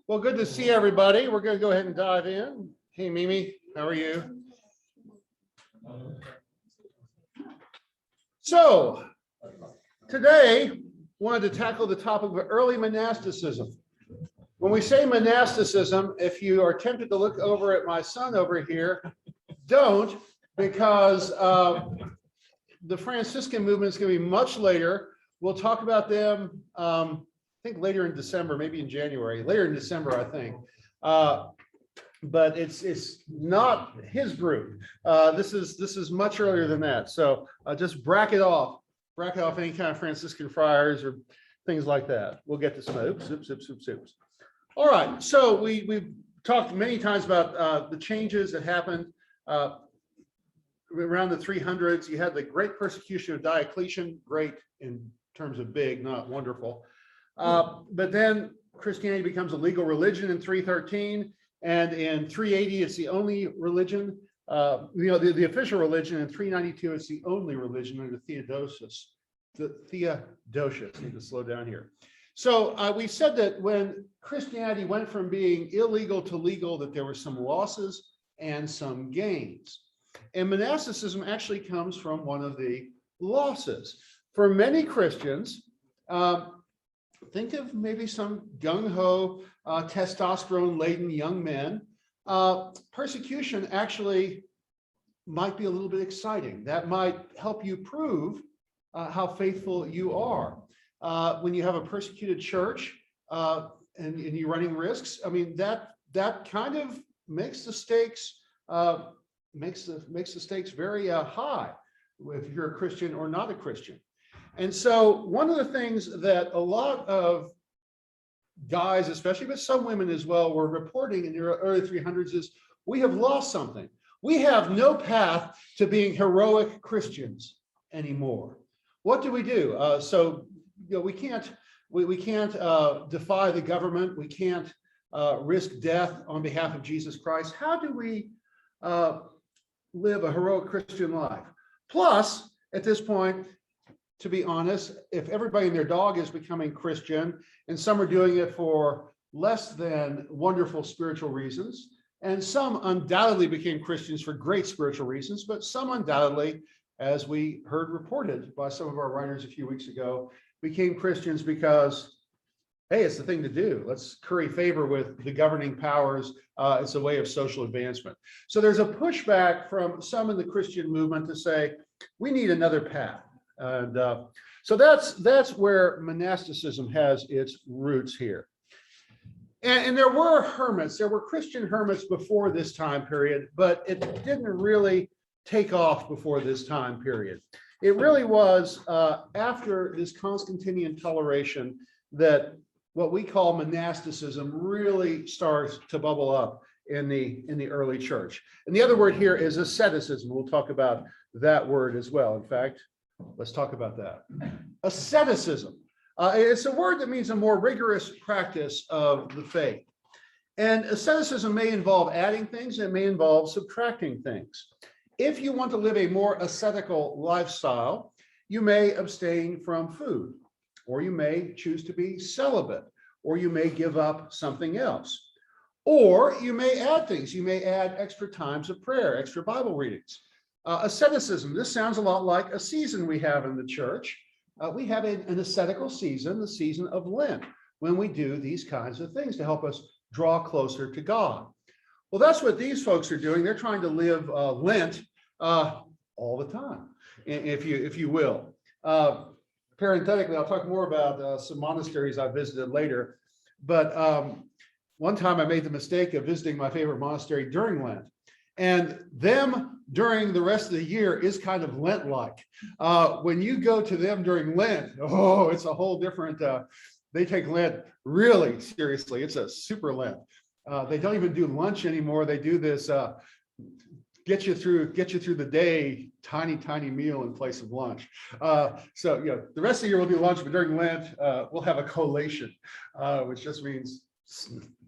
Well, good to see everybody. We're going to go ahead and dive in. Hey, Mimi, how are you? So, today, wanted to tackle the topic of early monasticism. When we say monasticism, if you are tempted to look over at my son over here, don't, because the Franciscan movement is going to be much later. We'll talk about them, I think later in December, maybe in January, later in December, I think. But it's not his group. This is much earlier than that. So just bracket off any kind of Franciscan friars or things like that. We'll get to some soups. All right. So we've talked many times about the changes that happened around the 300s. You had the great persecution of Diocletian, great in terms of big, not wonderful. But then Christianity becomes a legal religion in 313. And in 380, it's the only religion, the official religion. In 392, it's the only religion under Theodosius. Need to slow down here. So we said that when Christianity went from being illegal to legal, that there were some losses and some gains. And monasticism actually comes from one of the losses. For many Christians, think of maybe some gung-ho, testosterone-laden young men. Persecution actually might be a little bit exciting. That might help you prove how faithful you are. When you have a persecuted church and you're running risks, I mean, that kind of makes the stakes very high if you're a Christian or not a Christian. And so one of the things that a lot of guys, especially, but some women as well, were reporting in the early 300s is we have lost something. We have no path to being heroic Christians anymore. What do we do? So we can't defy the government. We can't risk death on behalf of Jesus Christ. How do we live a heroic Christian life? Plus, at this point, to be honest, if everybody and their dog is becoming Christian, and some are doing it for less than wonderful spiritual reasons, and some undoubtedly became Christians for great spiritual reasons, but some undoubtedly, as we heard reported by some of our writers a few weeks ago, became Christians because, hey, it's the thing to do. Let's curry favor with the governing powers. It's a way of social advancement. So there's a pushback from some in the Christian movement to say, we need another path. And so that's where monasticism has its roots here. And there were hermits, there were Christian hermits before this time period, but it didn't really take off before this time period. It really was after this Constantinian toleration that what we call monasticism really starts to bubble up in the early church. And the other word here is asceticism. We'll talk about that word as well. In fact, let's talk about that. Asceticism. It's a word that means a more rigorous practice of the faith. And asceticism may involve adding things, and it may involve subtracting things. If you want to live a more ascetical lifestyle, you may abstain from food, or you may choose to be celibate, or you may give up something else. Or you may add things. You may add extra times of prayer, extra Bible readings. Asceticism, this sounds a lot like a season we have in the church. We have an ascetical season, the season of Lent, when we do these kinds of things to help us draw closer to God. Well, that's what these folks are doing. They're trying to live Lent all the time, if you will. Parenthetically, I'll talk more about some monasteries I visited later. But one time I made the mistake of visiting my favorite monastery during Lent. And them during the rest of the year is kind of Lent-like. When you go to them during Lent, oh, it's a whole different, they take Lent really seriously. It's a super Lent. They don't even do lunch anymore. They do this get you through the day, tiny meal in place of lunch. So the rest of the year we'll do lunch, but during Lent, we'll have a collation, which just means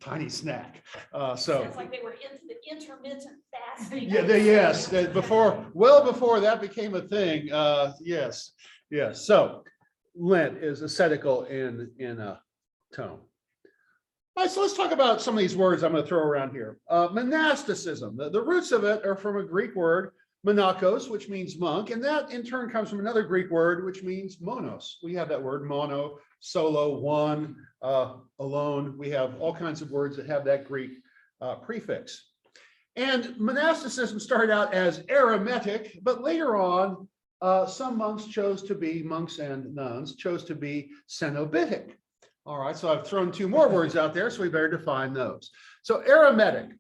tiny snack. So it's like they were into the intermittent fasting. Yes, well before that became a thing. Yes. So Lent is ascetical in tone. All right, so let's talk about some of these words I'm going to throw around here. Monasticism, the roots of it are from a Greek word, monakos, which means monk, and that in turn comes from another Greek word, which means monos. We have that word mono, solo, one, alone. We have all kinds of words that have that Greek prefix. And monasticism started out as Eremitic, but later on, some monks chose to be, monks and nuns, chose to be Cenobitic. All right, so I've thrown two more words out there, so we better define those. So Eremitic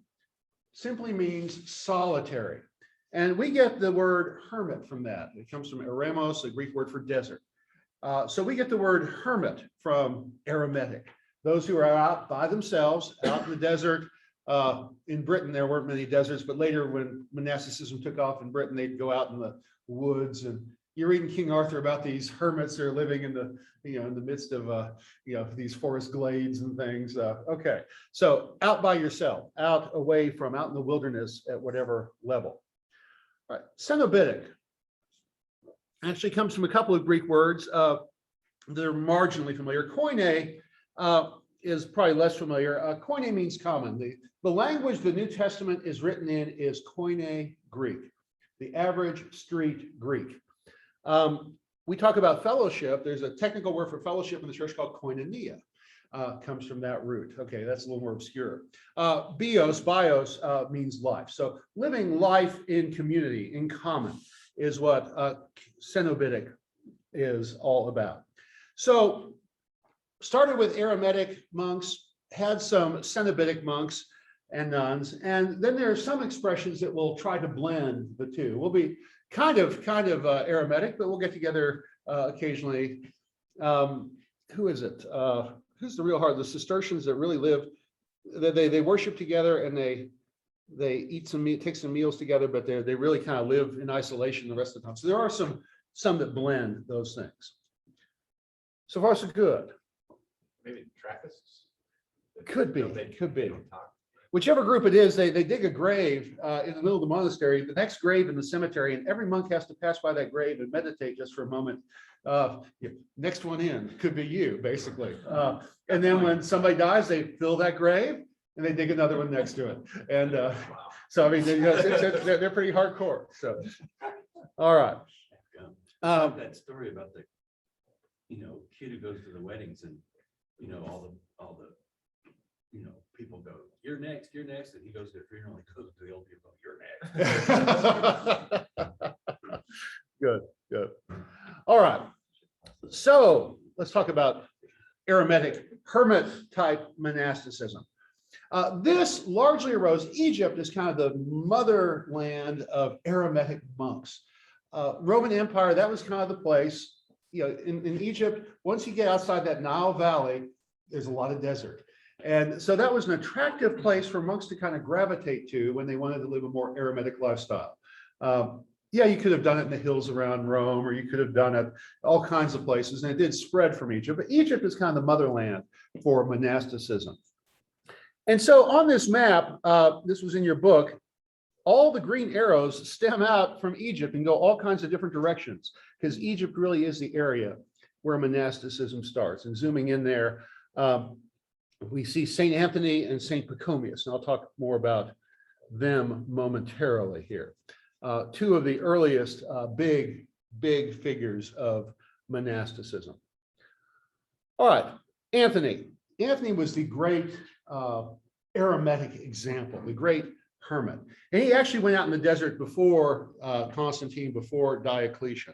simply means solitary. And we get the word hermit from that. It comes from eremos, a Greek word for desert. So we get the word hermit from Eremitic. Those who are out by themselves, out in the desert. In Britain, there weren't many deserts, but later when monasticism took off in Britain, they'd go out in the woods. And you're reading King Arthur about these hermits that are living in the, in the midst of, these forest glades and things. Okay, so out by yourself, out away from, out in the wilderness at whatever level. All right, Cenobitic actually comes from a couple of Greek words that are marginally familiar. Koine is probably less familiar. Koine means common. The language the New Testament is written in is Koine Greek, the average street Greek. We talk about fellowship. There's a technical word for fellowship in the church called koinonia. Comes from that root. Okay, that's a little more obscure. Bios means life. So living life in community, in common, is what Cenobitic is all about. So started with Eremitic monks, had some Cenobitic monks and nuns, and then there are some expressions that will try to blend the two. We'll be kind of Eremitic, but we'll get together occasionally. Who is it? Who's the real hard? The Cistercians that really live, they worship together and they eat some meat, take some meals together, but they really kind of live in isolation the rest of the time. So there are some that blend those things. So far, so good. Maybe Trappists? Could be, could be. Don't talk. Whichever group it is, they dig a grave in the middle of the monastery, the next grave in the cemetery, and every monk has to pass by that grave and meditate just for a moment. Next one in could be you, basically. And then when somebody dies, they fill that grave and they dig another one next to it. And so, I mean, they're pretty hardcore. So, all right. That story about the, kid who goes to the weddings and, all the, people go, you're next, and he goes to the funeral and goes to the old people, you're next. Good. All right. So let's talk about Eremitic hermit type monasticism. This largely arose, Egypt is kind of the motherland of Eremitic monks. Roman Empire, that was kind of the place. In Egypt, once you get outside that Nile Valley, there's a lot of desert. And so that was an attractive place for monks to kind of gravitate to when they wanted to live a more Eremitic lifestyle. You could have done it in the hills around Rome, or you could have done it all kinds of places, and it did spread from Egypt. But Egypt is kind of the motherland for monasticism. And so on this map, this was in your book, all the green arrows stem out from Egypt and go all kinds of different directions, because Egypt really is the area where monasticism starts. And zooming in there, we see St. Anthony and St. Pachomius, and I'll talk more about them momentarily here. Two of the earliest big figures of monasticism. All right, Anthony. Anthony was the great Eremitic example, the great hermit. And he actually went out in the desert before Constantine, before Diocletian.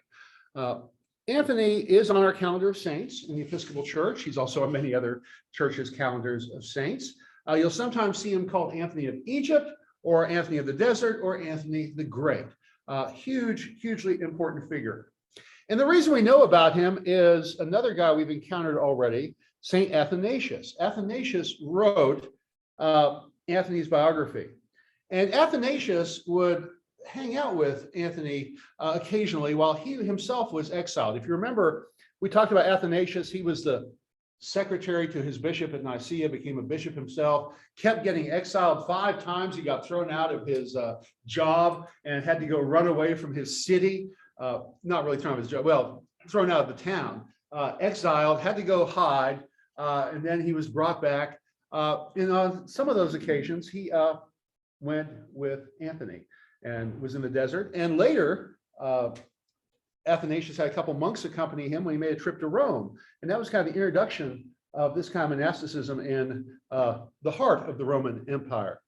Anthony is on our calendar of saints in the Episcopal Church. He's also on many other churches' calendars of saints. You'll sometimes see him called Anthony of Egypt, or Anthony of the Desert, or Anthony the Great. Hugely important figure. And the reason we know about him is another guy we've encountered already, St. Athanasius. Athanasius wrote Anthony's biography. And Athanasius would hang out with Anthony occasionally while he himself was exiled. If you remember, we talked about Athanasius. He was the secretary to his bishop at Nicaea, became a bishop himself, kept getting exiled 5 times. He got thrown out of his job and had to go run away from his city. Not really thrown out of his job, well, thrown out of the town, exiled, had to go hide, and then he was brought back. And on some of those occasions, he went with Anthony and was in the desert. And later, Athanasius had a couple monks accompany him when he made a trip to Rome. And that was kind of the introduction of this kind of monasticism in the heart of the Roman Empire,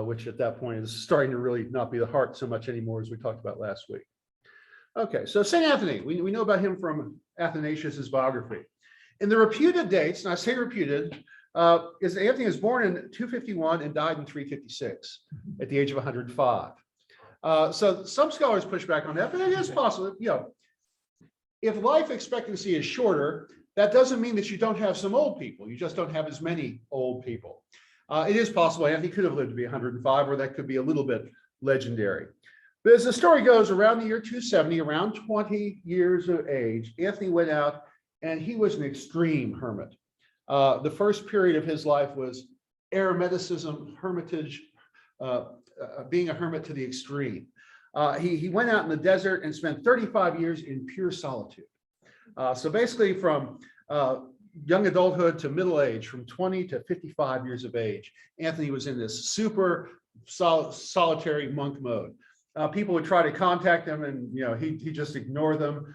which at that point is starting to really not be the heart so much anymore, as we talked about last week. Okay, so St. Anthony, we know about him from Athanasius's biography. In the reputed dates, and I say reputed, is Anthony was born in 251 and died in 356 at the age of 105. So some scholars push back on that, but it is possible. You know, if life expectancy is shorter, that doesn't mean that you don't have some old people. You just don't have as many old people. It is possible Anthony could have lived to be 105, or that could be a little bit legendary. But as the story goes, around the year 270, around 20 years of age, Anthony went out and he was an extreme hermit. The first period of his life was eremiticism, hermitage, being a hermit to the extreme. He went out in the desert and spent 35 years in pure solitude. So basically from young adulthood to middle age, from 20 to 55 years of age, Anthony was in this super solitary monk mode. People would try to contact him, and he just ignored them.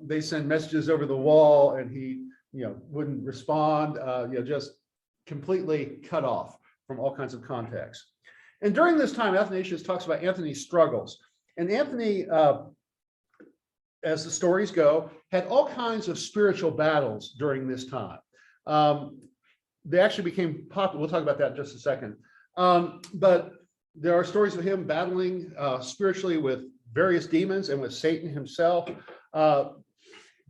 They send messages over the wall, and he wouldn't respond. Just completely cut off from all kinds of contacts. And during this time, Athanasius talks about Anthony's struggles. And Anthony, as the stories go, had all kinds of spiritual battles during this time. They actually became popular. We'll talk about that in just a second. But there are stories of him battling spiritually with various demons and with Satan himself,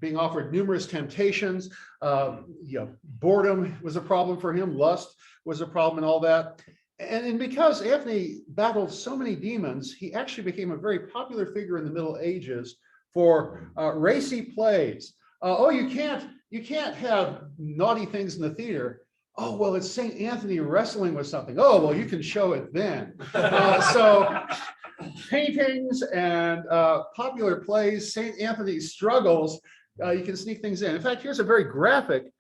being offered numerous temptations. Boredom was a problem for him. Lust was a problem, and all that. And because Anthony battled so many demons, he actually became a very popular figure in the Middle Ages for racy plays. You can't have naughty things in the theater. Oh, well, it's St. Anthony wrestling with something. Oh, well, you can show it then. So paintings and popular plays, St. Anthony struggles, you can sneak things in. In fact, here's a very graphic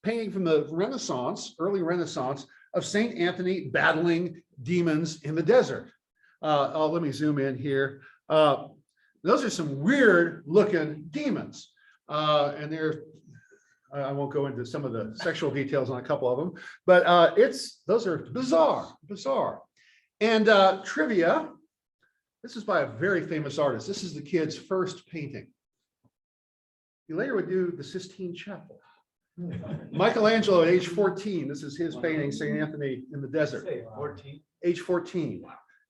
painting from the Renaissance, early Renaissance, of St. Anthony battling demons in the desert. Let me zoom in here. Those are some weird looking demons. And I won't go into some of the sexual details on a couple of them, but those are bizarre. And trivia, this is by a very famous artist. This is the kid's first painting. He later would do the Sistine Chapel. Michelangelo at age 14, this is his painting, St. Anthony in the desert. 14. Age 14.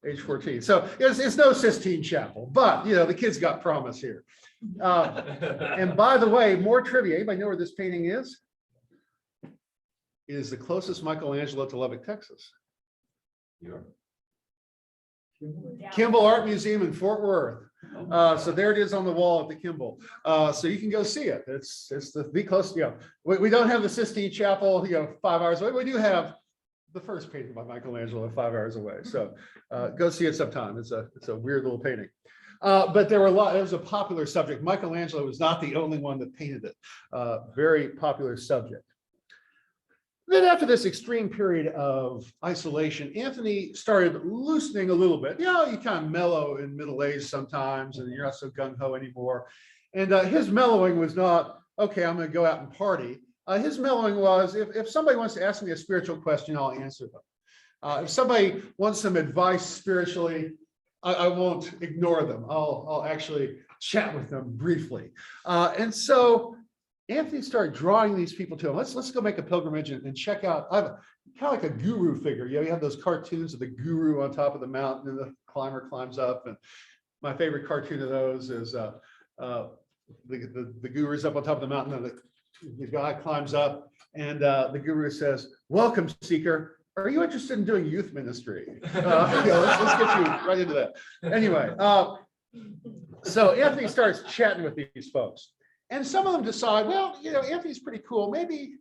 Age 14. So it's no Sistine Chapel, but the kid's got promise here. And by the way, more trivia. Anybody know where this painting is? It is the closest Michelangelo to Lubbock, Texas. Kimball Art Museum in Fort Worth. So there it is on the wall at the Kimball. So you can go see it. It's the close. We don't have the Sistine Chapel 5 hours away. We do have the first painting by Michelangelo 5 hours away. So go see it sometime. It's a weird little painting. But there were it was a popular subject. Michelangelo was not the only one that painted it. Very popular subject. Then after this extreme period of isolation, Anthony started loosening a little bit. You kind of mellow in middle age sometimes, and you're not so gung-ho anymore. And his mellowing was not, okay, I'm going to go out and party. His mellowing was, if somebody wants to ask me a spiritual question, I'll answer them. If somebody wants some advice spiritually, I won't ignore them. I'll actually chat with them briefly. And so Anthony started drawing these people to him. Let's go make a pilgrimage and check out. I'm kind of like a guru figure. You have those cartoons of the guru on top of the mountain and the climber climbs up. And my favorite cartoon of those is the guru's up on top of the mountain, and the guy climbs up, and the guru says, "Welcome, seeker. Are you interested in doing youth ministry?" Let's get you right into that. Anyway, so Anthony starts chatting with these folks. And some of them decide, well, Anthony's pretty cool. Maybe,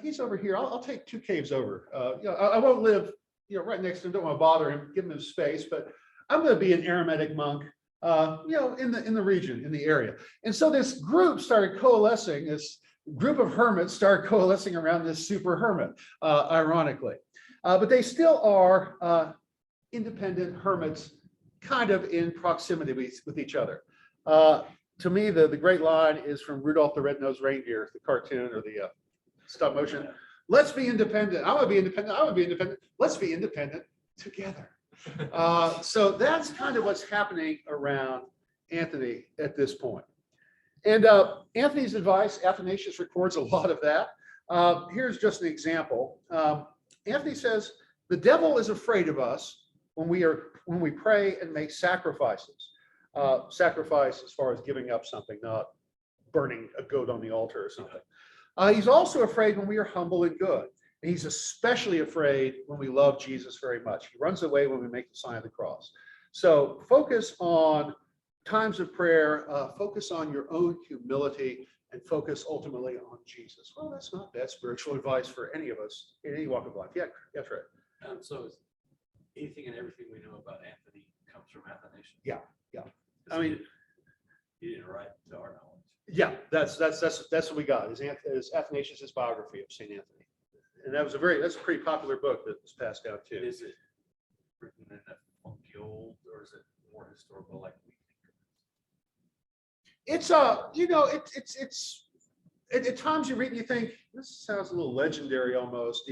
he's over here. I'll take 2 caves over. I won't live, right next to him. Don't want to bother him, give him his space. But I'm going to be an eremitic monk, in the region, in the area. And so this group started coalescing. This group of hermits start coalescing around this super hermit, ironically. But they still are independent hermits, kind of in proximity with each other. To me, the great line is from Rudolph the Red-Nosed Reindeer, the cartoon or the stop motion. Let's be independent. I want to be independent. I want to be independent. Let's be independent together. So that's kind of what's happening around Anthony at this point. And Anthony's advice, Athanasius records a lot of that. Here's just an example. Anthony says, the devil is afraid of us when we pray and make sacrifices. Sacrifice as far as giving up something, not burning a goat on the altar or something. He's also afraid when we are humble and good. And he's especially afraid when we love Jesus very much. He runs away when we make the sign of the cross. So focus on times of prayer, focus on your own humility, and focus ultimately on Jesus. Well, that's not bad spiritual advice for any of us in any walk of life. Yeah, that's right. So is anything and everything we know about Anthony comes from Athanasius? Yeah. I mean, he didn't write to our knowledge. Yeah, that's what we got. Is Athanasius' biography of Saint Anthony, and that's a pretty popular book that was passed down too. Is it written in a funky old, or is it more historical like we think? It's it's at times you read and you think this sounds a little legendary almost,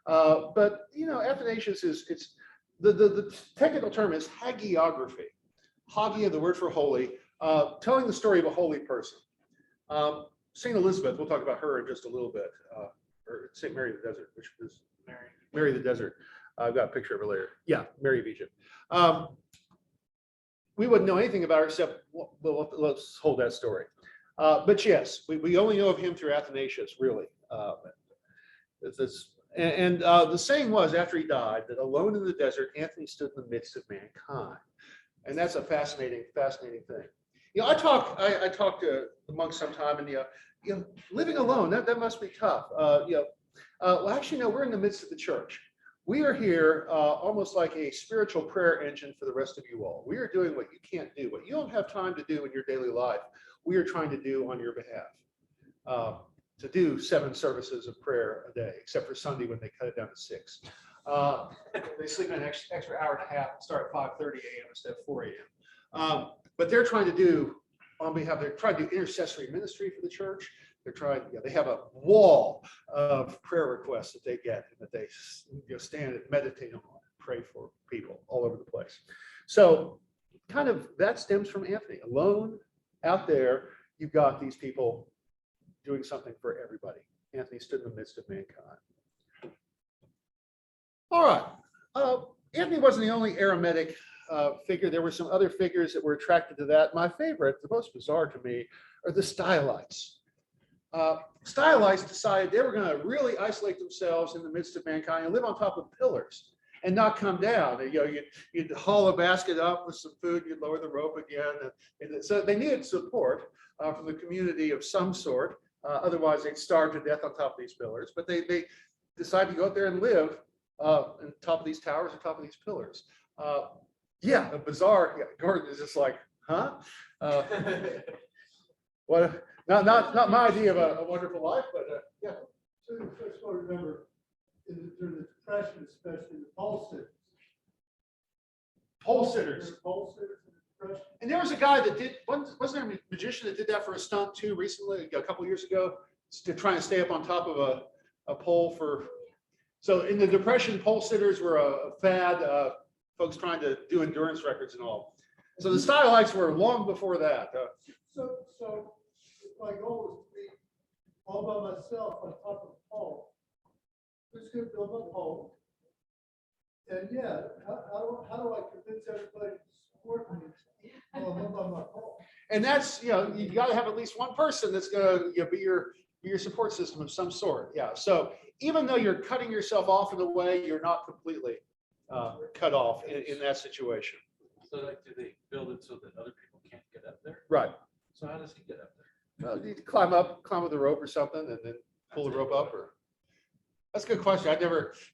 but Athanasius it's the technical term is hagiography. Hagia, the word for holy, telling the story of a holy person. Saint Elizabeth, we'll talk about her in just a little bit, or Saint Mary of the Desert, which was Mary of the Desert. I've got a picture of her later. Yeah, Mary of Egypt. We wouldn't know anything about her except, well, let's hold that story. But yes, we only know of him through Athanasius, really. The saying was, after he died, that alone in the desert, Anthony stood in the midst of mankind. And that's a fascinating thing. I talk to the monks sometime, and living alone, that must be tough. Well, actually, no, we're in the midst of the church. We are here almost like a spiritual prayer engine for the rest of you all. We are doing what you can't do, what you don't have time to do in your daily life. We are trying to do on your behalf. To do 7 services of prayer a day, except for Sunday when they cut it down to 6. They sleep an extra hour and a half and start at 5:30 a.m. instead of 4 a.m. But they're trying to do they're trying to do intercessory ministry for the church. They have a wall of prayer requests that they get and that they stand and meditate on and pray for people all over the place. So kind of that stems from Anthony. Alone out there, you've got these people doing something for everybody. Anthony stood in the midst of mankind. All right. Anthony wasn't the only Aromatic figure. There were some other figures that were attracted to that. My favorite, the most bizarre to me, are the Stylites. Stylites decided they were going to really isolate themselves in the midst of mankind and live on top of pillars and not come down. You'd haul a basket up with some food, you'd lower the rope again. And so they needed support from the community of some sort. Otherwise, they'd starve to death on top of these pillars. But they decided to go out there and live on top of these towers, on top of these pillars. A bizarre. Gordon is just like, huh? What? Not my idea of a wonderful life, but yeah. So you first of all remember, during the Depression, especially the pole sitters. Pole sitters. Pole sitters in the Depression. And there was a guy that wasn't there a magician that did that for a stunt too recently, a couple of years ago, to try and stay up on top of a pole for. So in the Depression, pole sitters were a fad, folks trying to do endurance records and all. So the Stylites were long before that. So my goal is to be all by myself on top of a pole. Who's going to build a pole? And how do I convince everybody to support me while I'm up on my pole? And that's, you've got to have at least one person that's going to be your support system of some sort. Yeah. So even though you're cutting yourself off in a way, you're not completely cut off in that situation. So do they build it so that other people can't get up there? Right. So how does he get up there? You need to climb with a rope or something and then pull the rope up. That's a good question. I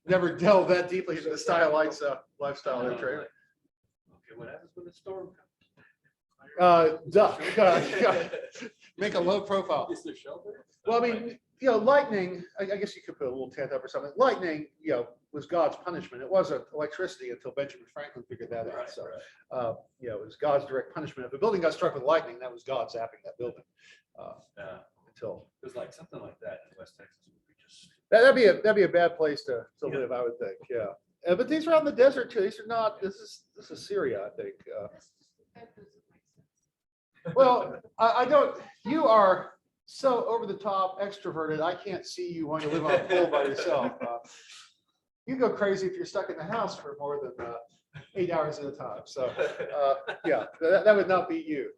never delved that deeply into the Stylites lifestyle. Okay, what happens when the storm comes? Duck. make a low profile. Is there shelter? Well, I mean, lightning, I guess you could put a little tent up or something. Lightning, was God's punishment. It wasn't electricity until Benjamin Franklin figured that out. Right, So, right. it was God's direct punishment. If a building got struck with lightning, that was God zapping that building. Yeah, Until it was like something like that in West Texas. Would be just. that'd be a bad place to Yeah. live, I would think. Yeah. But these are out in the desert too. These are not, this is Syria, I think. Well, I don't, you are so over the top extroverted. I can't see you wanting to live on a pole by yourself. You go crazy if you're stuck in the house for more than 8 hours at a time. So, yeah, that would not be you.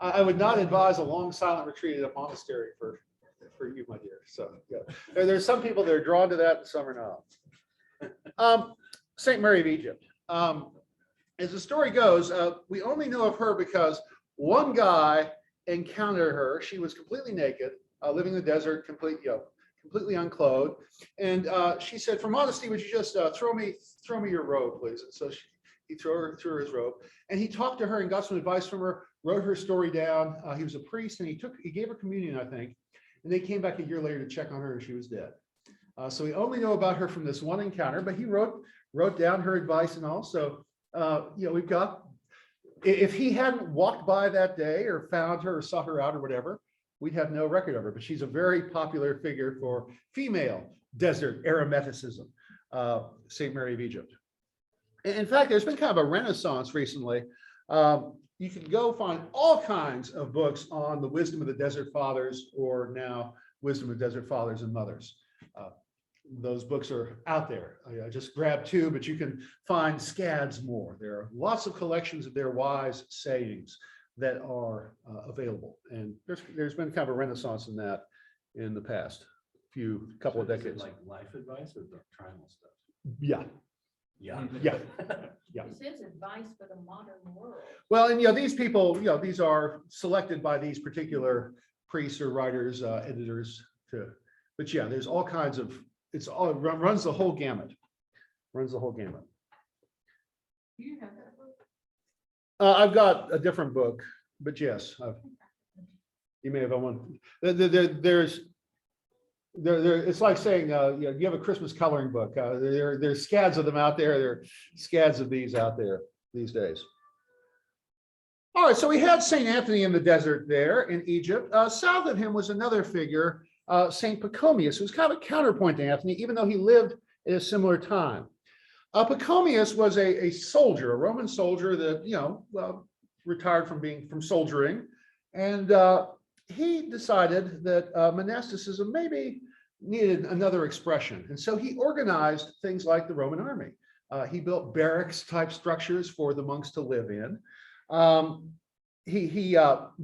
I would not advise a long silent retreat at a monastery for you, my dear. So, yeah, there's some people that are drawn to that and some are not. Saint Mary of Egypt. As the story goes, we only know of her because one guy encountered her. She was completely naked, living in the desert, completely unclothed. And she said, "For modesty, would you just throw me your robe, please?" And so he threw her his robe, and he talked to her and got some advice from her. Wrote her story down. He was a priest, and he gave her communion, I think. And they came back a year later to check on her, and she was dead. So we only know about her from this one encounter, but he wrote down her advice and all. So we've got. If he hadn't walked by that day or found her or saw her out or whatever, we'd have no record of her. But she's a very popular figure for female desert eremiticism, Saint Mary of Egypt. In fact, there's been kind of a renaissance recently. You can go find all kinds of books on the wisdom of the desert fathers, or now wisdom of desert fathers and mothers. Those books are out there. I just grabbed two, but you can find scads more. There are lots of collections of their wise sayings that are available. And there's been kind of a renaissance in that in the past couple of So is it decades. like life advice or doctrinal stuff? Yeah, Yeah. yeah. This is advice for the modern world. Well, and these people, these are selected by these particular priests or writers, editors but yeah, there's all kinds of, runs the whole gamut. Runs the whole gamut. Do you have that book? I've got a different book, but yes, you may have one. It's like saying, you have a Christmas coloring book. There's scads of them out there. There are scads of these out there these days. All right, so we had St. Anthony in the desert there in Egypt. South of him was another figure, St. Pachomius, who's kind of a counterpoint to Anthony, even though he lived at a similar time. Pachomius was a soldier, a Roman soldier that, retired from soldiering. And he decided that monasticism maybe needed another expression. And so he organized things like the Roman army. He built barracks type structures for the monks to live in. He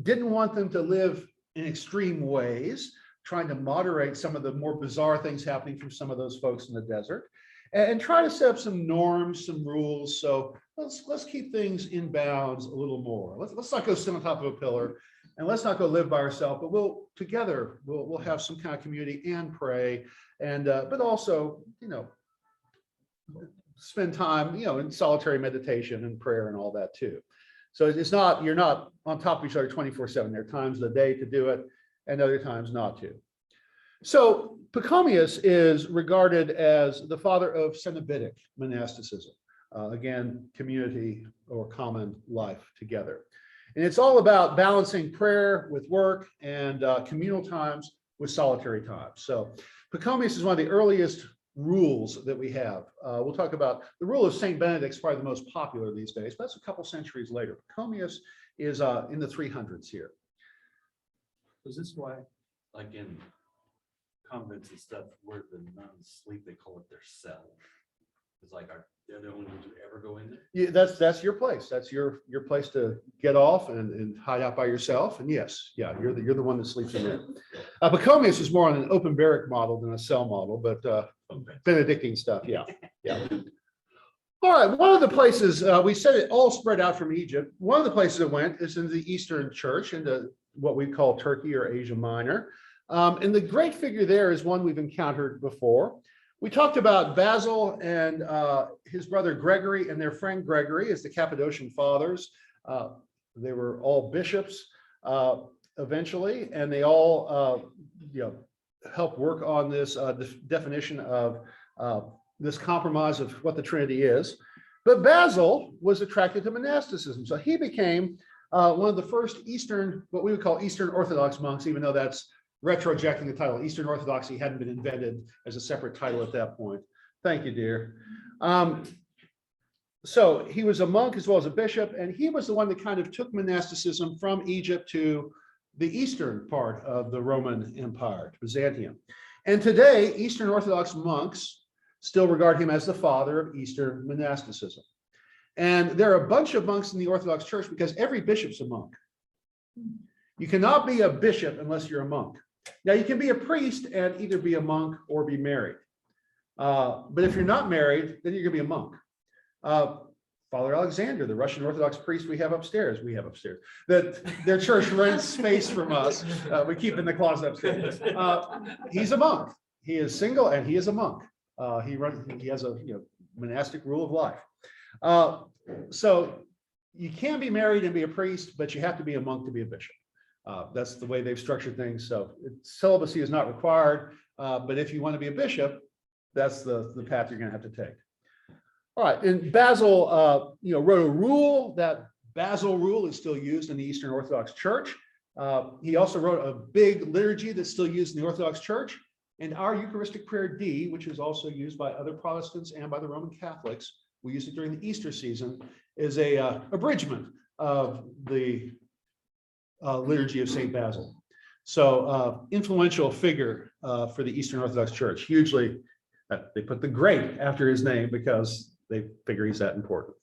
didn't want them to live in extreme ways, trying to moderate some of the more bizarre things happening from some of those folks in the desert, and try to set up some norms, some rules. So let's keep things in bounds a little more. Let's not go sit on top of a pillar, and let's not go live by ourselves, but we'll have some kind of community and pray, and but also spend time in solitary meditation and prayer and all that too. So you're not on top of each other 24/7. There are times of the day to do it and other times not to. So Pachomius is regarded as the father of Cenobitic monasticism. Again, community or common life together. And it's all about balancing prayer with work and communal times with solitary times. So Pachomius is one of the earliest rules that we have. We'll talk about the rule of St. Benedict's, probably the most popular these days, but that's a couple centuries later. Pachomius is in the 300s here. Was this why, like in convents and stuff, where the nuns sleep, they call it their cell? It's like, they're the only ones who ever go in there? Yeah, that's your place. That's your place to get off and hide out by yourself. And yes, yeah, you're the one that sleeps in there. Pachomius is more on an open barrack model than a cell model, but Benedictine stuff, yeah. All right, one of the places, we said it all spread out from Egypt. One of the places it went is into the Eastern Church, into what we call Turkey or Asia Minor. And the great figure there is one we've encountered before. We talked about Basil and his brother Gregory and their friend Gregory as the Cappadocian Fathers. They were all bishops. eventually, and they all, help work on this definition of this compromise of what the Trinity is. But Basil was attracted to monasticism, so he became one of the first Eastern, what we would call Eastern Orthodox monks, even though that's retrojecting the title. Eastern Orthodoxy hadn't been invented as a separate title at that point. Thank you, dear. So he was a monk as well as a bishop, and he was the one that kind of took monasticism from Egypt to the eastern part of the Roman Empire, Byzantium. And today, Eastern Orthodox monks still regard him as the father of Eastern monasticism. And there are a bunch of monks in the Orthodox Church because every bishop's a monk. You cannot be a bishop unless you're a monk. Now, you can be a priest and either be a monk or be married. But if you're not married, then you're going to be a monk. Father Alexander, the Russian Orthodox priest we have upstairs, that their church rents space from us. We keep in the closet upstairs. He's a monk. He is single and he is a monk. He has a monastic rule of life. So you can be married and be a priest, but you have to be a monk to be a bishop. That's the way they've structured things. So celibacy is not required, but if you want to be a bishop, that's the path you're going to have to take. All right, and Basil, wrote a rule. That Basil rule is still used in the Eastern Orthodox Church. He also wrote a big liturgy that's still used in the Orthodox Church. And our Eucharistic Prayer D, which is also used by other Protestants and by the Roman Catholics, we use it during the Easter season, is a abridgment of the liturgy of St. Basil. So influential figure for the Eastern Orthodox Church. Hugely, they put the great after his name because they figure he's that important.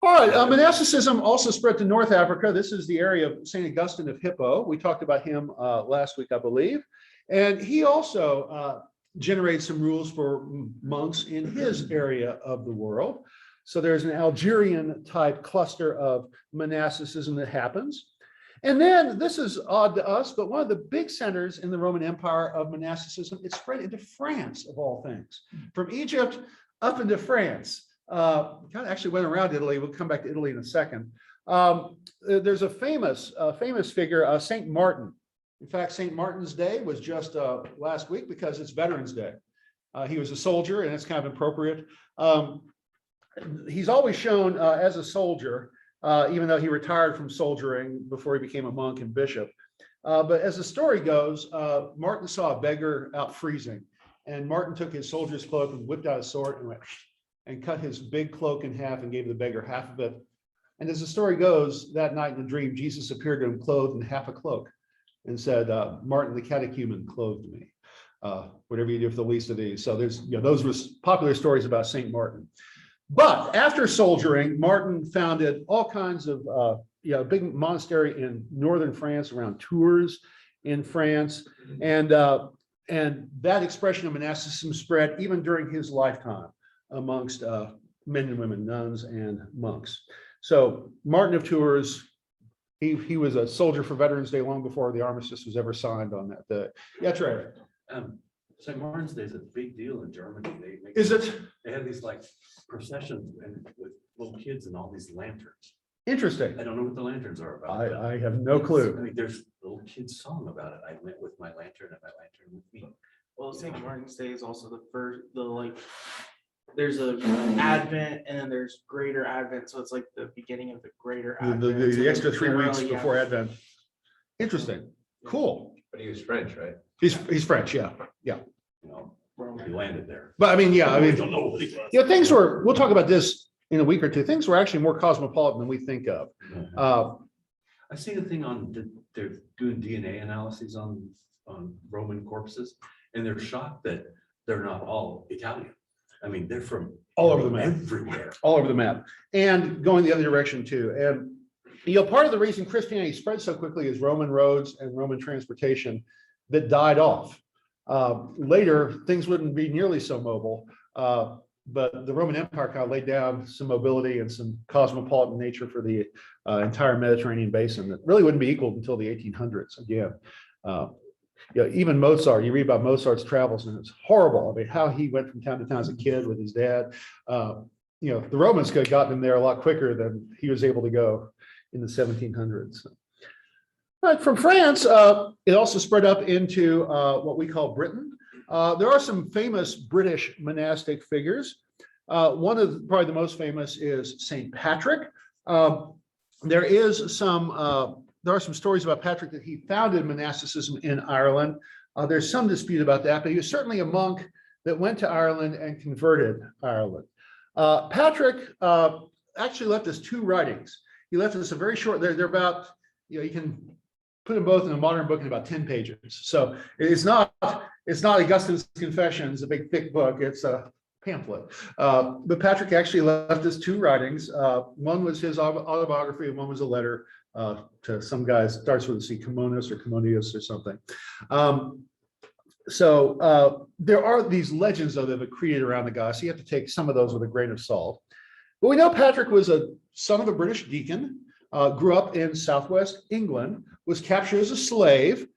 All right, monasticism also spread to North Africa. This is the area of St. Augustine of Hippo. We talked about him last week, I believe. And he also generated some rules for monks in his area of the world. So there's an Algerian type cluster of monasticism that happens. And then this is odd to us, but one of the big centers in the Roman Empire of monasticism, it spread into France of all things. From Egypt up into France. Kind of actually went around Italy. We'll come back to Italy in a second. There's a famous figure, St. Martin. In fact, St. Martin's Day was just last week because it's Veterans Day. He was a soldier, and it's kind of appropriate. He's always shown as a soldier, even though he retired from soldiering before he became a monk and bishop. But as the story goes, Martin saw a beggar out freezing, and Martin took his soldier's cloak and whipped out a sword and went and cut his big cloak in half and gave the beggar half of it. And as the story goes, that night in the dream, Jesus appeared to him clothed in half a cloak and said, Martin the catechumen clothed me. Whatever you do for the least of these. So there's, those were popular stories about St. Martin. But after soldiering, Martin founded all kinds of, a big monastery in northern France around Tours in France. And that expression of monasticism spread even during his lifetime amongst men and women, nuns and monks. So Martin of Tours, he was a soldier for Veterans Day long before the armistice was ever signed on that day. Yeah, Trey. St. Martin's Day is a big deal in Germany. Is it? They have these like processions and with little kids and all these lanterns. Interesting. I don't know what the lanterns are about. I have no clue. I mean, there's a little kid's song about it. I went with my lantern and my lantern with me. Well, St. Martin's Day is also there's a Advent and then there's Greater Advent. So it's like the beginning of the Greater Advent. The extra 3 weeks Yeah. before Advent. Interesting. Cool. But he was French, right? He's French, yeah. He landed there. But I mean, Don't know what he was. things were, we'll talk about this in a week or two. Things were actually more cosmopolitan than we think of. I see the thing they're doing DNA analyses on Roman corpses, and they're shocked that they're not all Italian. I mean, they're from All over the map. everywhere. All over the map and going the other direction too. And part of the reason Christianity spread so quickly is Roman roads and Roman transportation that died off. Later, things wouldn't be nearly so mobile, but the Roman Empire kind of laid down some mobility and some cosmopolitan nature for the entire Mediterranean basin that really wouldn't be equaled until the 1800s again. Even Mozart, you read about Mozart's travels and it's horrible. I mean, how he went from town to town as a kid with his dad. The Romans could have gotten him there a lot quicker than he was able to go in the 1700s. But from France, it also spread up into what we call Britain. There are some famous British monastic figures. One of probably the most famous is Saint Patrick. There are some stories about Patrick that he founded monasticism in Ireland. There's some dispute about that, but he was certainly a monk that went to Ireland and converted Ireland. Patrick actually left us 2 writings. He left us a very short, they're about, you can put them both in a modern book in about 10 pages. So it's not Augustine's Confessions, a big thick book, it's a pamphlet. But Patrick actually left us 2 writings. One was his autobiography and one was a letter to some guy, starts with a C, Commonius or Commonius or something. So there are these legends though that have created around the guy, so you have to take some of those with a grain of salt. But we know Patrick was a son of a British deacon, grew up in southwest England, was captured as a slave,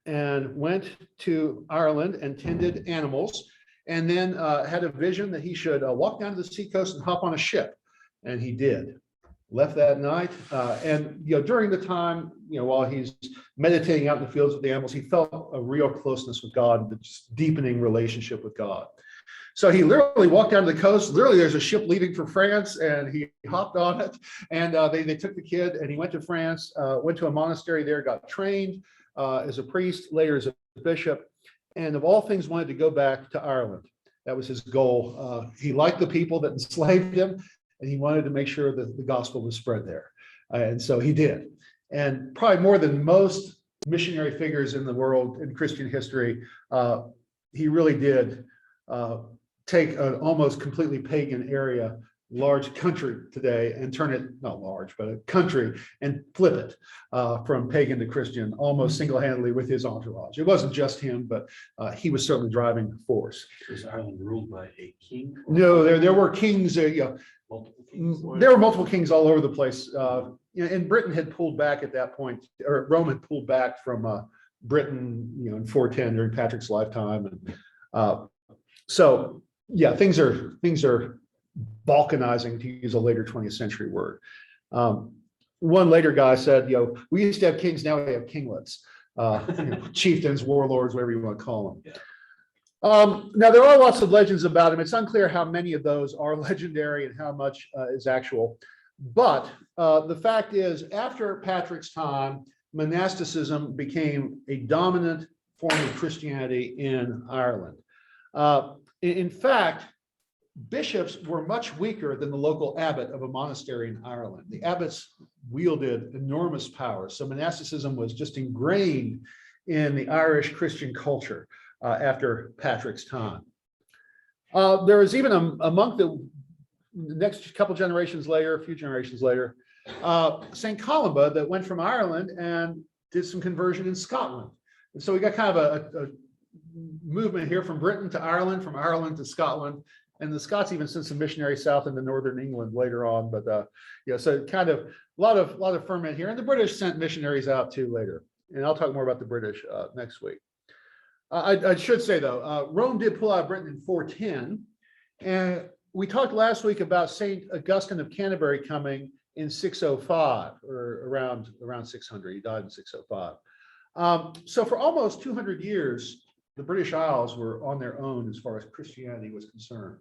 and went to Ireland and tended animals, and then had a vision that he should walk down to the seacoast and hop on a ship, and he did. Left that night, and during the time, while he's meditating out in the fields with the animals, he felt a real closeness with God, just deepening relationship with God. So he literally walked down to the coast. Literally, there's a ship leaving for France, and he hopped on it. And they took the kid, and he went to France, went to a monastery there, got trained as a priest, later as a bishop, and of all things, wanted to go back to Ireland. That was his goal. He liked the people that enslaved him, and he wanted to make sure that the gospel was spread there. And so he did. And probably more than most missionary figures in the world in Christian history, he really did take an almost completely pagan area, large country today, and turn it, not large, but a country, and flip it from pagan to Christian almost single-handedly with his entourage. It wasn't just him, but he was certainly driving the force. Was Ireland ruled by a king? No, there were kings, Multiple kings? there were multiple kings all over the place. And Britain had pulled back at that point, or Rome had pulled back from Britain, in 410 during Patrick's lifetime. And so, yeah, things are balkanizing, to use a later 20th century word. One later guy said, we used to have kings, now we have kinglets, chieftains, warlords, whatever you want to call them. Yeah. Now, there are lots of legends about him. It's unclear how many of those are legendary and how much is actual. But the fact is, after Patrick's time, monasticism became a dominant form of Christianity in Ireland. In fact, bishops were much weaker than the local abbot of a monastery in Ireland. The abbots wielded enormous power. So monasticism was just ingrained in the Irish Christian culture after Patrick's time. There was even a monk that the next couple generations later, a few generations later, St. Columba, that went from Ireland and did some conversion in Scotland. And so we got kind of a movement here from Britain to Ireland, from Ireland to Scotland, and the Scots even sent some missionaries south into northern England later on. But so kind of a lot of ferment here, and the British sent missionaries out too later. And I'll talk more about the British next week. I should say though, Rome did pull out of Britain in 410, and we talked last week about Saint Augustine of Canterbury coming in 605 or around 600. He died in 605. So for almost 200 years, the British Isles were on their own as far as Christianity was concerned.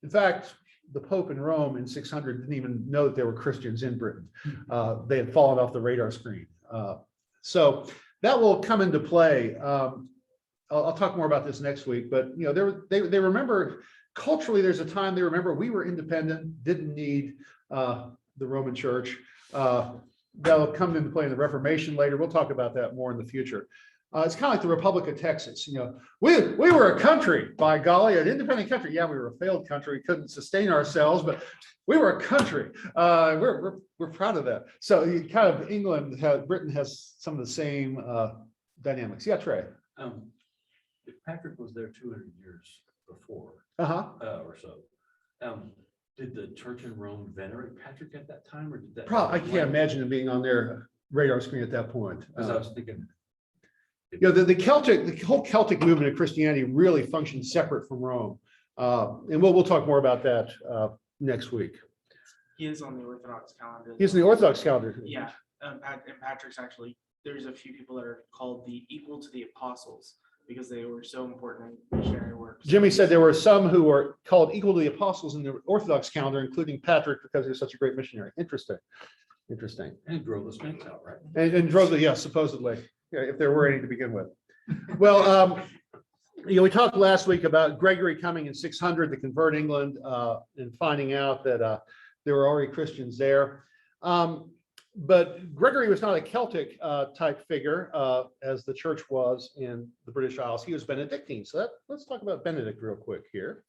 In fact, the Pope in Rome in 600 didn't even know that there were Christians in Britain. They had fallen off the radar screen. So that will come into play. I'll talk more about this next week, but they remember culturally, there's a time they remember we were independent, didn't need the Roman Church. That'll come into play in the Reformation later. We'll talk about that more in the future. It's kind of like the Republic of Texas. We were a country, by golly, an independent country. Yeah, we were a failed country. We couldn't sustain ourselves, but we were a country. We're proud of that. So kind of Britain has some of the same dynamics. Yeah, Trey. If Patrick was there 200 years before, or so, did the church in Rome venerate Patrick at that time, or did that? Probably, I can't imagine him being on their radar screen at that point. Because I was thinking, the whole Celtic movement of Christianity really functioned separate from Rome, and we'll talk more about that next week. He is on the Orthodox calendar. He's in the Orthodox calendar. Yeah. and Patrick's actually, there's a few people that are called the equal to the apostles because they were so important in missionary work. Jimmy said there were some who were called equal to the apostles in the Orthodox calendar, including Patrick, because he was such a great missionary. Interesting. Interesting. And drove the snakes out, right? And drove the, yeah, supposedly, yeah, if there were any to begin with. Well, we talked last week about Gregory coming in 600 to convert England and finding out that there were already Christians there. But Gregory was not a Celtic type figure as the church was in the British Isles. He was Benedictine. So let's talk about Benedict real quick here.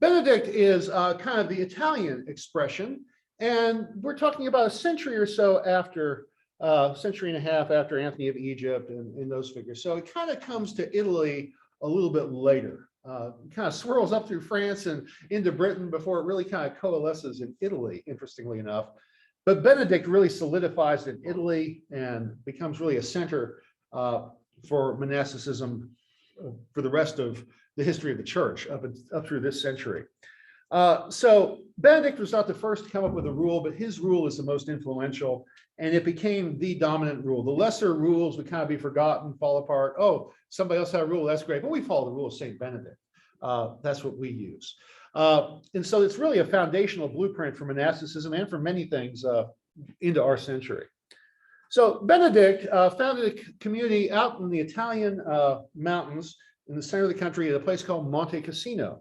Benedict is kind of the Italian expression. And we're talking about a century or so after, century and a half after Anthony of Egypt and those figures. So it kind of comes to Italy a little bit later. Kind of swirls up through France and into Britain before it really kind of coalesces in Italy, interestingly enough. But Benedict really solidifies in Italy and becomes really a center for monasticism for the rest of the history of the church up through this century. So Benedict was not the first to come up with a rule, but his rule is the most influential, and it became the dominant rule. The lesser rules would kind of be forgotten, fall apart. Oh, somebody else had a rule, that's great, but we follow the rule of St. Benedict. That's what we use. And so it's really a foundational blueprint for monasticism and for many things into our century. So Benedict founded a community out in the Italian mountains in the center of the country at a place called Monte Cassino.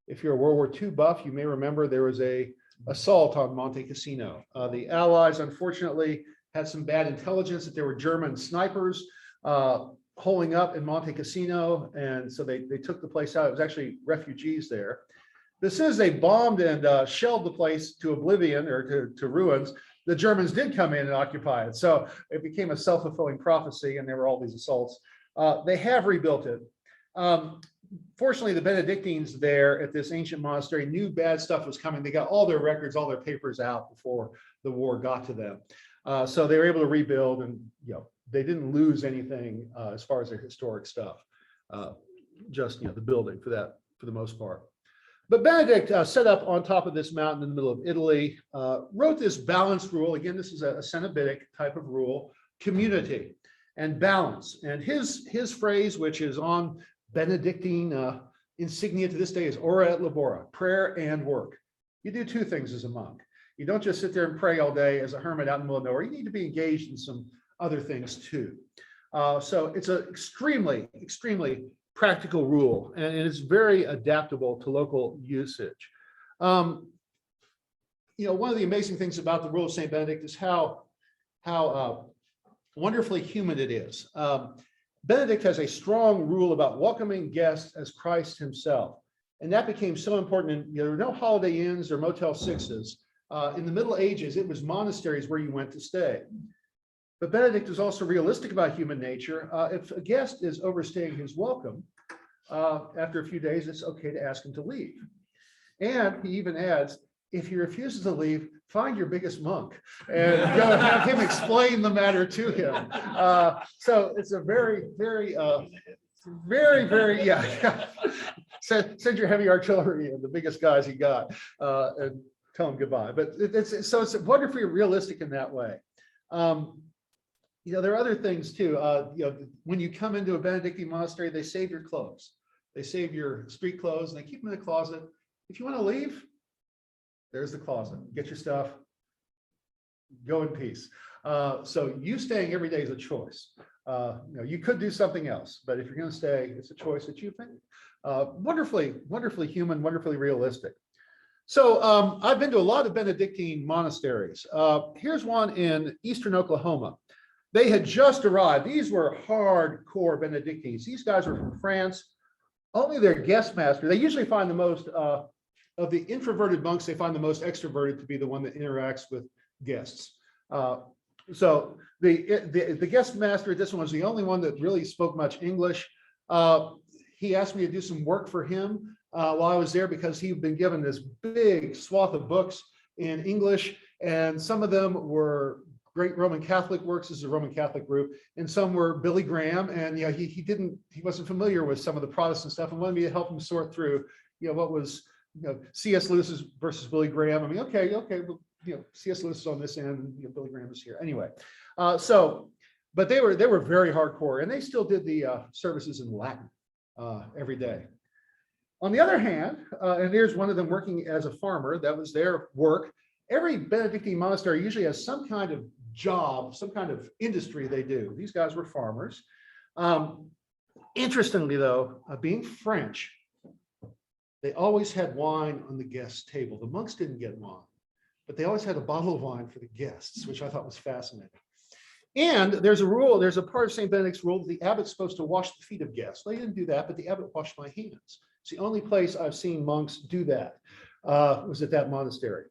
If you're a World War II buff, you may remember there was an assault on Monte Cassino. The Allies, unfortunately, had some bad intelligence that there were German snipers holing up in Monte Cassino, and so they took the place out. It was actually refugees there. As soon as they bombed and shelled the place to oblivion or to ruins, the Germans did come in and occupy it. So it became a self-fulfilling prophecy, and there were all these assaults. They have rebuilt it. Fortunately, the Benedictines there at this ancient monastery knew bad stuff was coming. They got all their records, all their papers out before the war got to them. So they were able to rebuild, and they didn't lose anything as far as their historic stuff. Just the building for the most part. But Benedict set up on top of this mountain in the middle of Italy, wrote this balanced rule. Again, this is a Cenobitic type of rule: community and balance. And his phrase, which is on Benedictine insignia to this day, is ora et labora, prayer and work. You do two things as a monk. You don't just sit there and pray all day as a hermit out in the middle of nowhere. You need to be engaged in some other things too. So it's an extremely, extremely practical rule, and it's very adaptable to local usage. One of the amazing things about the rule of St. Benedict is how wonderfully human it is. Benedict has a strong rule about welcoming guests as Christ himself. And that became so important. There were no Holiday Inns or Motel 6s. In the Middle Ages, it was monasteries where you went to stay. But Benedict was also realistic about human nature. If a guest is overstaying his welcome, after a few days, it's okay to ask him to leave. And he even adds, if he refuses to leave, find your biggest monk and go have him explain the matter to him. So it's a very, very, yeah. Send your heavy artillery and the biggest guys you got and tell them goodbye. But it's wonderfully realistic in that way. There are other things too. When you come into a Benedictine monastery, they save your clothes. They save your street clothes and they keep them in the closet. If you want to leave, there's the closet. Get your stuff. Go in peace. So you staying every day is a choice. You could do something else, but if you're going to stay, it's a choice that you think. Wonderfully, wonderfully human, wonderfully realistic. So I've been to a lot of Benedictine monasteries. Here's one in eastern Oklahoma. They had just arrived. These were hardcore Benedictines. These guys were from France. Only their guest master. They usually find the most of the introverted monks. They find the most extroverted to be the one that interacts with guests. So the guest master at this one was the only one that really spoke much English. He asked me to do some work for him while I was there because he'd been given this big swath of books in English, and some of them were great Roman Catholic works. This is a Roman Catholic group, and some were Billy Graham, and he wasn't familiar with some of the Protestant stuff, and wanted me to help him sort through what was C.S. Lewis versus Billy Graham. I mean, okay, C.S. Lewis is on this end, Billy Graham is here. Anyway, but they were very hardcore, and they still did the services in Latin every day. On the other hand, and here's one of them working as a farmer. That was their work. Every Benedictine monastery usually has some kind of job, some kind of industry they do. These guys were farmers. Interestingly, though, being French, they always had wine on the guest table. The monks didn't get wine, but they always had a bottle of wine for the guests, which I thought was fascinating. And there's a rule, there's a part of St. Benedict's rule that the abbot's supposed to wash the feet of guests. They didn't do that, but the abbot washed my hands. It's the only place I've seen monks do that, was at that monastery.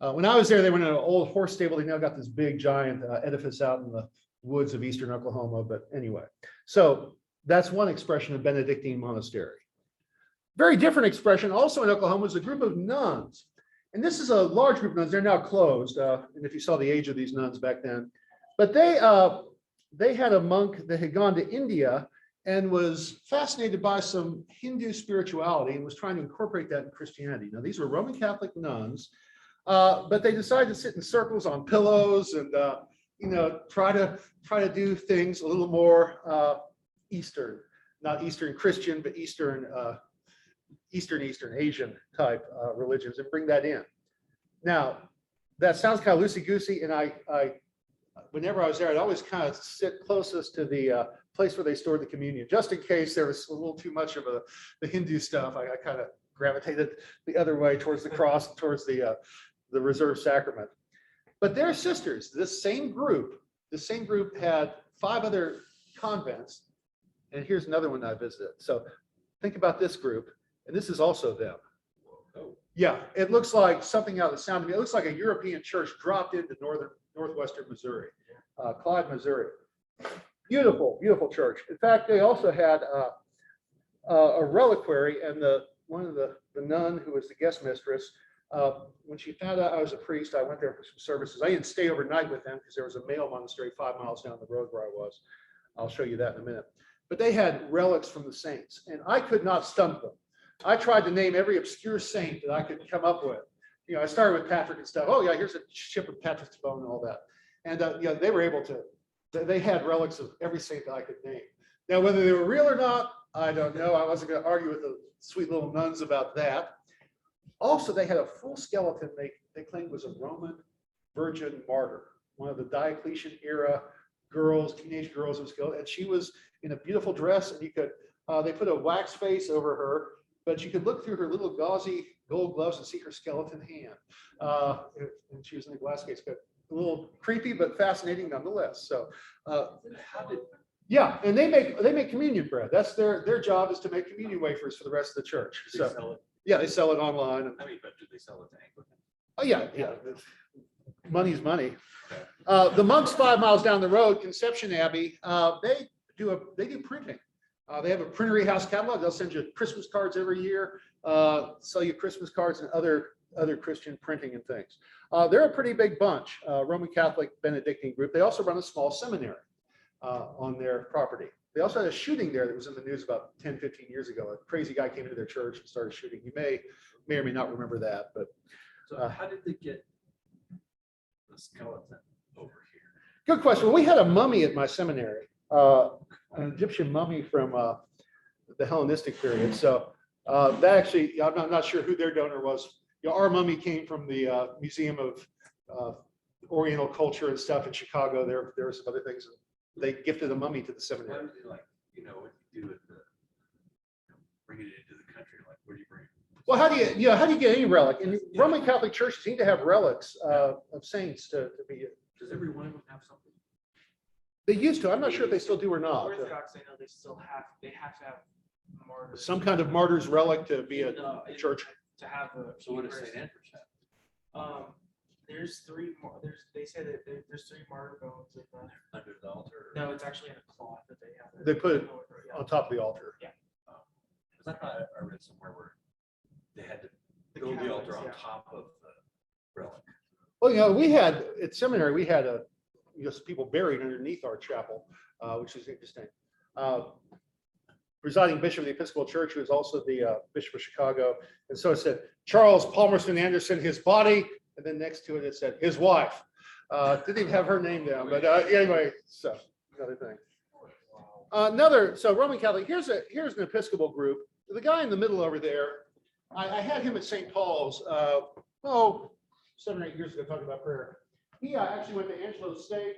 When I was there, they went in an old horse stable. They now got this big giant edifice out in the woods of eastern Oklahoma. But anyway, so that's one expression of Benedictine monastery. Very different expression also in Oklahoma is a group of nuns. And this is a large group of nuns. They're now closed. And if you saw the age of these nuns back then, but they had a monk that had gone to India and was fascinated by some Hindu spirituality and was trying to incorporate that in Christianity. Now, these were Roman Catholic nuns, but they decided to sit in circles on pillows and try to do things a little more Eastern, not Eastern Christian, but Eastern Asian type religions, and bring that in. Now, that sounds kind of loosey-goosey, and I whenever I was there, I'd always kind of sit closest to the place where they stored the communion, just in case there was a little too much of the Hindu stuff. I kind of gravitated the other way towards the cross, towards the reserved sacrament. But their sisters, this same group had 5 other convents, and here's another one I visited. So think about this group, and this is also them. Yeah, it looks like something out of the Sound of Music. It looks like a European church dropped into northwestern Missouri, Clyde, Missouri. Beautiful, beautiful church. In fact, they also had a reliquary, and one of the nun who was the guest mistress, when she found out I was a priest, I went there for some services. I didn't stay overnight with them because there was a male monastery 5 miles down the road where I was. I'll show you that in a minute. But they had relics from the saints, and I could not stump them. I tried to name every obscure saint that I could come up with. I started with Patrick and stuff. Oh yeah, here's a chip of Patrick's bone and all that. And they were able to. They had relics of every saint that I could name. Now, whether they were real or not, I don't know. I wasn't going to argue with the sweet little nuns about that. Also, they had a full skeleton they claimed was a Roman virgin martyr, one of the Diocletian era girls, teenage girls of skeleton. And she was in a beautiful dress, and you could they put a wax face over her, but you could look through her little gauzy gold gloves and see her skeleton hand. And she was in a glass case, but a little creepy, but fascinating nonetheless. So, yeah, and they make communion bread. That's their job, is to make communion wafers for the rest of the church. They So, sell it. yeah, they sell it online. I mean, but do they sell it to Anglican? Oh yeah. Money's money. The monks 5 miles down the road, Conception Abbey, they do printing. They have a printery house catalog. They'll send you Christmas cards every year, sell you Christmas cards and other Christian printing and things. They're a pretty big bunch, Roman Catholic Benedictine group. They also run a small seminary on their property. They also had a shooting there that was in the news about 10, 15 years ago. A crazy guy came into their church and started shooting. You may or may not remember that, but. So how did they get the skeleton over here? Good question. Well, we had a mummy at my seminary, an Egyptian mummy from the Hellenistic period. So that actually, I'm not sure who their donor was. Our mummy came from the Museum of Oriental Culture and stuff in Chicago. There were some other things. They gifted a mummy to the How seminary. did they, what you do with bring it into the country? Like, where do you bring it? Well, how do you get any relic? In Roman Catholic churches need to have relics of saints to be. Does every one of them have something? They used to. I'm not sure if they still do or not. Orthodox, I know they have to have martyrs. Some kind of martyr's relic to be a church. To have a. So what does St. Andrews have? There's 3 more. They say that there's 3 martyr bones in the. Under the altar? No, it's actually in a cloth that they have. They put it on top of the altar. Because I thought I read somewhere where they had to build the altar on top of the relic. Well, we had at seminary, we had people buried underneath our chapel, which is interesting. Presiding bishop of the Episcopal Church, who was also the bishop of Chicago, and so it said Charles Palmerston Anderson, his body And then next to it, it said his wife. Didn't even have her name down, but anyway, so another thing. So Roman Catholic, here's an Episcopal group. The guy in the middle over there, I had him at St. Paul's, 7 or 8 years ago, talking about prayer. He actually went to Angelo State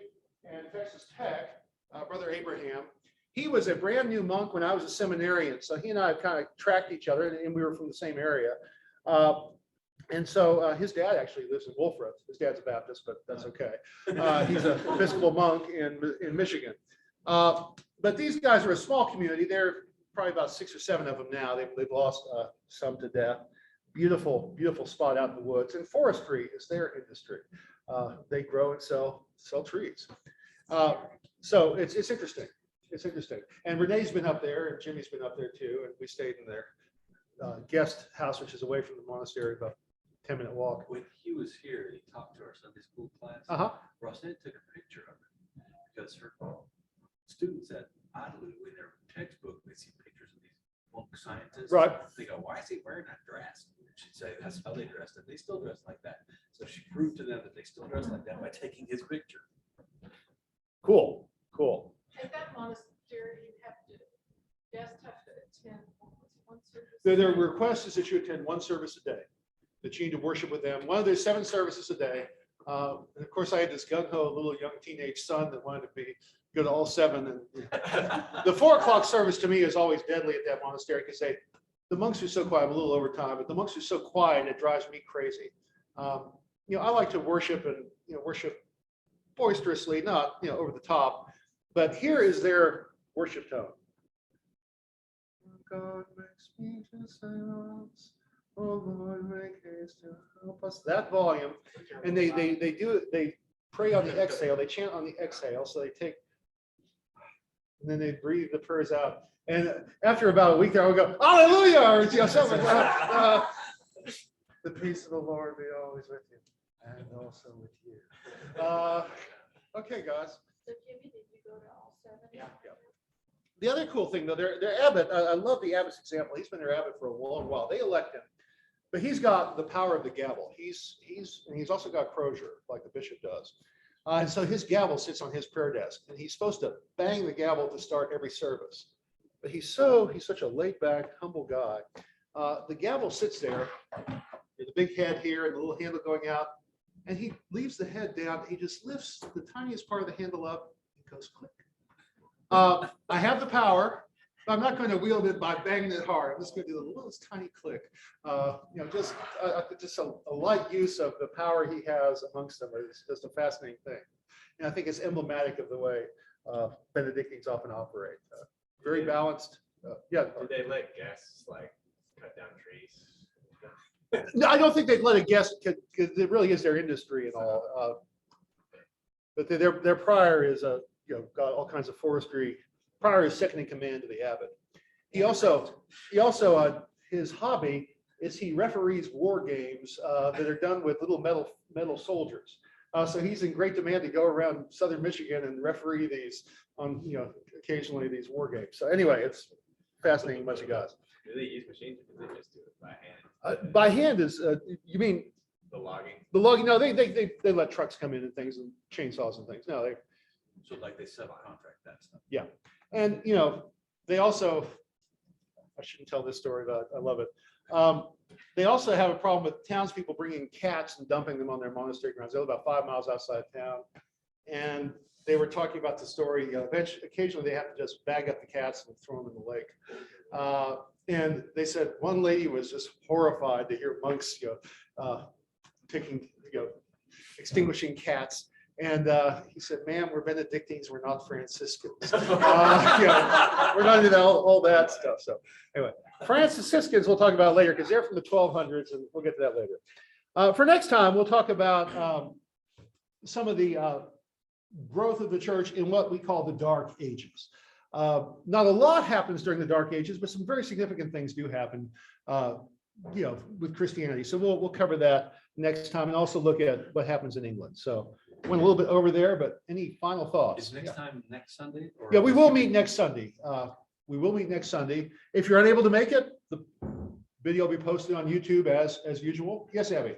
and Texas Tech, Brother Abraham. He was a brand new monk when I was a seminarian. So he and I kind of tracked each other, and we were from the same area. And so his dad actually lives in Wolfram. His dad's a Baptist, but that's okay. He's an Episcopal monk in Michigan. But these guys are a small community. They're probably about 6 or 7 of them now. They've lost some to death. Beautiful, beautiful spot out in the woods. And forestry is their industry. They grow and sell trees. So it's interesting. It's interesting. And Renee's been up there, and Jimmy's been up there too. And we stayed in their guest house, which is away from the monastery, about 10-minute walk. When he was here, he talked to our Sunday school class. Roseanne took a picture of it because her students at Idlewood, in their textbook, they see pictures of these monk scientists. Right. They go, why is he wearing that dress? She'd say, that's how they dressed, and they still dress like that. So she proved to them that they still dress like that by taking his picture. Cool. At that monastery, you have to attend one service. Their request is that you attend 1 service a day, that you need to worship with them. One of their 7 services a day. And of course, I had this gung-ho little young teenage son that wanted to go to all 7. And the 4 o'clock service to me is always deadly at that monastery because the monks are so quiet. I'm a little over time, but the monks are so quiet it drives me crazy. I like to worship and worship boisterously, not over the top. But here is their worship tone. God makes me to silence. Oh Lord, make haste to help us. That volume, and they do it. They pray on the exhale. They chant on the exhale. So they take, and then they breathe the prayers out. And after about a week, there I would go, Hallelujah, or something like that. The peace of the Lord be always with you, and also with you. Okay, guys. So Jimmy, did you go to all 7? Yeah. The other cool thing, though, their abbot, I love the abbot's example. He's been their abbot for a long while. They elect him, but he's got the power of the gavel. He's also got crozier, like the bishop does. And so his gavel sits on his prayer desk, and he's supposed to bang the gavel to start every service. But he's such a laid-back, humble guy. The gavel sits there, with the big head here and the little handle going out, and he leaves the head down. He just lifts the tiniest part of the handle up and goes click. I have the power, but I'm not going to wield it by banging it hard. I'm just going to do the littlest tiny click. Just a light use of the power he has amongst them is just a fascinating thing. And I think it's emblematic of the way Benedictines often operate. Very balanced. Yeah. Did they let guests like cut down trees? No, I don't think they'd let a guest, because it really is their industry and all. But their prior is got all kinds of forestry. Prior is second in command to the abbot. He also his hobby is he referees war games that are done with little metal soldiers. So he's in great demand to go around southern Michigan and referee these on occasionally these war games. So anyway, it's fascinating bunch of guys. Do they use machines or do they just do it by hand? By hand is you mean The logging? the logging? No, they let trucks come in and things and chainsaws and things. No, So like they subcontract that stuff. and they also, I shouldn't tell this story, but I love it. They also have a problem with townspeople bringing cats and dumping them on their monastery grounds. They live about 5 miles outside town. And they were talking about the story. Occasionally they have to just bag up the cats and throw them in the lake. And they said one lady was just horrified to hear monks, extinguishing cats. And he said, "Ma'am, we're Benedictines. We're not Franciscans. We're not into all that stuff." So anyway, Franciscans we'll talk about later because they're from the 1200s, and we'll get to that later. For next time, we'll talk about some of the growth of the church in what we call the Dark Ages. Not a lot happens during the Dark Ages, but some very significant things do happen, with Christianity. So we'll cover that next time and also look at what happens in England. So went a little bit over there, but any final thoughts? Is next time next Sunday? Or Yeah, we will meet next Sunday. We will meet next Sunday. If you're unable to make it, the video will be posted on YouTube as usual. Yes, Abby?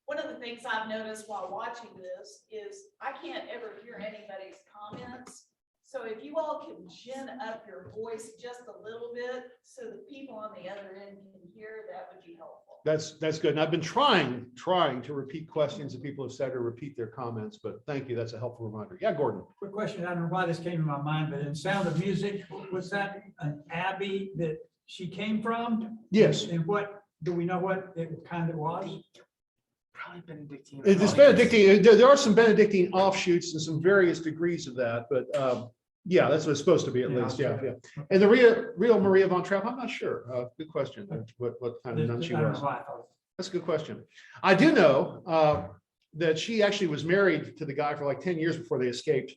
One of the things I've noticed while watching this is I can't ever hear anybody's comments. So if you all can gin up your voice just a little bit so the people on the other end can hear, that would be helpful. That's good. And I've been trying to repeat questions that people have said or repeat their comments, but thank you. That's a helpful reminder. Yeah, Gordon. Quick question, I don't know why this came to my mind, but in Sound of Music, was that an abbey that she came from? Yes. And what, do we know what it kind of was? Probably Benedictine. It's Benedictine. There are some Benedictine offshoots and some various degrees of that, but yeah, that's what it's supposed to be at Yeah, least. Yeah, okay. yeah. And the real Maria von Trapp, I'm not sure. Good question. What kind of nun she I don't was. know why I thought. That's a good question. I do know that she actually was married to the guy for like 10 years before they escaped.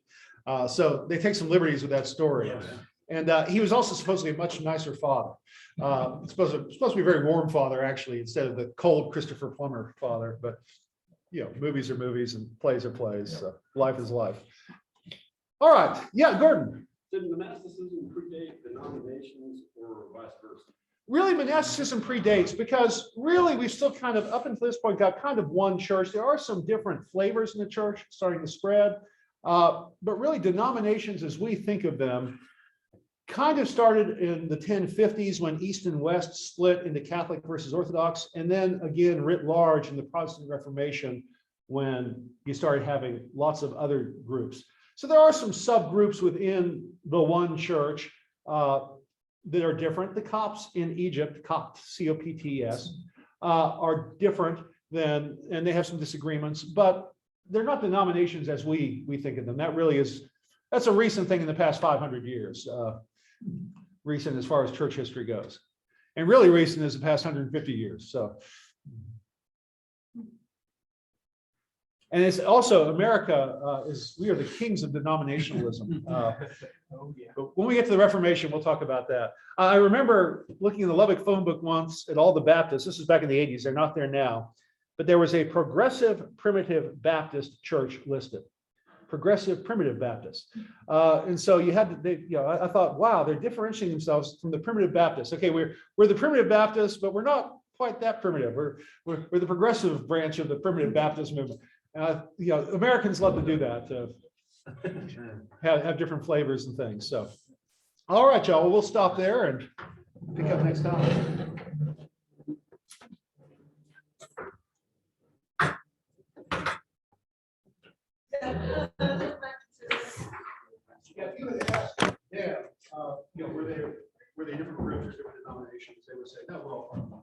So they take some liberties with that story. Yes. And he was also supposed to be a much nicer father. Supposed to be a very warm father, actually, instead of the cold Christopher Plummer father. But, you know, movies are movies and plays are plays. So life is life. All right. Yeah, Gordon. Did monasticism predate denominations or vice versa? Really, monasticism predates because really we've still kind of, up until this point, got kind of one church. There are some different flavors in the church starting to spread. But really, denominations as we think of them kind of started in the 1050s when East and West split into Catholic versus Orthodox, and then again writ large in the Protestant Reformation when you started having lots of other groups. So there are some subgroups within the one church that are different. The Copts in Egypt, Copt, C-O-P-T-S, are different than, and they have some disagreements, but they're not denominations as we think of them. That really is, that's a recent thing in the past 500 years. Recent as far as church history goes. And really recent is the past 150 years. So. And it's also America we are the kings of denominationalism. Oh, yeah. But when we get to the Reformation, we'll talk about that. I remember looking in the Lubbock phone book once at all the Baptists. This is back in the 80s. They're not there now. But there was a progressive primitive Baptist church listed. Progressive primitive Baptist. And so you had to, I thought, wow, they're differentiating themselves from the primitive Baptists. Okay, we're the primitive Baptists, but we're not quite that primitive. We're the progressive branch of the primitive Baptist movement. Americans love to do that. Have different flavors and things. So, all right, y'all. Well, we'll stop there and pick up next time. Yeah, if you would ask them, were they different groups or different denominations, they would say, no, we're all part of one.